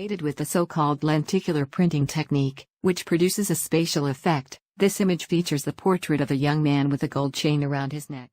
Created with the so-called lenticular printing technique, which produces a spatial effect, this image features the portrait of a young man with a gold chain around his neck.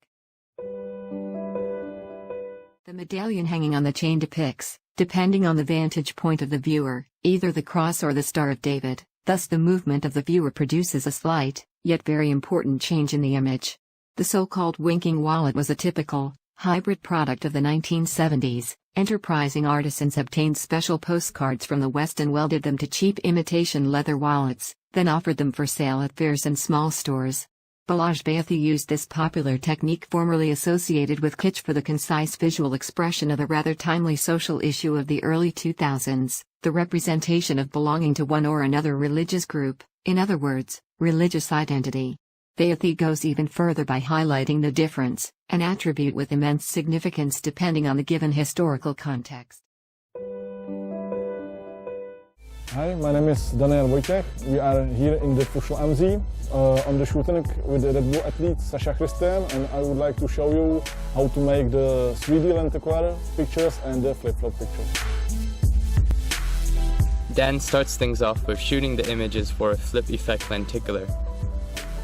The medallion hanging on the chain depicts, depending on the vantage point of the viewer, either the cross or the Star of David, thus the movement of the viewer produces a slight, yet very important change in the image. The so-called winking wallet was a typical, hybrid product of the 1970s. Enterprising artisans obtained special postcards from the West and welded them to cheap imitation leather wallets, then offered them for sale at fairs and small stores. Balazs Beothy used this popular technique formerly associated with kitsch for the concise visual expression of a rather timely social issue of the early 2000s, the representation of belonging to one or another religious group, in other words, religious identity. Beothy goes even further by highlighting the difference, an attribute with immense significance depending on the given historical context. Hi, my name is Ludwig. We are here in the Fushel MZ on the shooting with the Red Bull athlete Sasha Christian, and I would like to show you how to make the 3D lenticular pictures and the flip-flop pictures. Dan starts things off with shooting the images for a flip effect lenticular.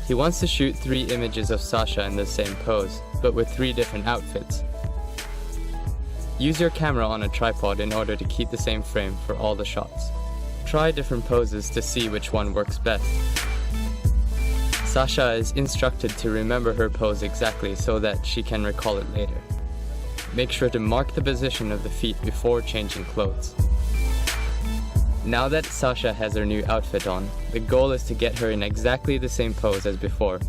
He wants to shoot 3 images of Sasha in the same pose, but with 3 different outfits. Use your camera on a tripod in order to keep the same frame for all the shots. Try different poses to see which one works best. Sasha is instructed to remember her pose exactly so that she can recall it later. Make sure to mark the position of the feet before changing clothes. Now that Sasha has her new outfit on, the goal is to get her in exactly the same pose as before.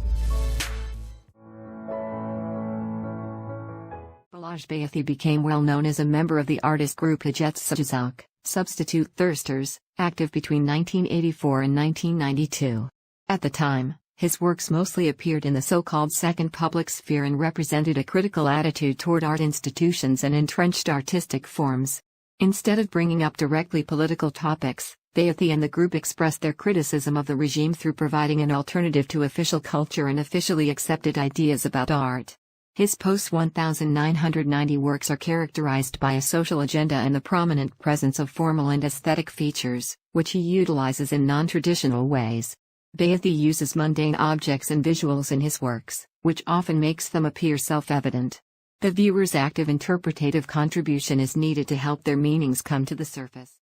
Balazs Beothy became well known as a member of the artist group Hajetsujazak, Substitute Thirsters, active between 1984 and 1992. At the time, his works mostly appeared in the so-called second public sphere and represented a critical attitude toward art institutions and entrenched artistic forms. Instead of bringing up directly political topics, Beothy and the group expressed their criticism of the regime through providing an alternative to official culture and officially accepted ideas about art. His post-1990 works are characterized by a social agenda and the prominent presence of formal and aesthetic features, which he utilizes in non-traditional ways. Beothy uses mundane objects and visuals in his works, which often makes them appear self-evident. The viewer's active interpretative contribution is needed to help their meanings come to the surface.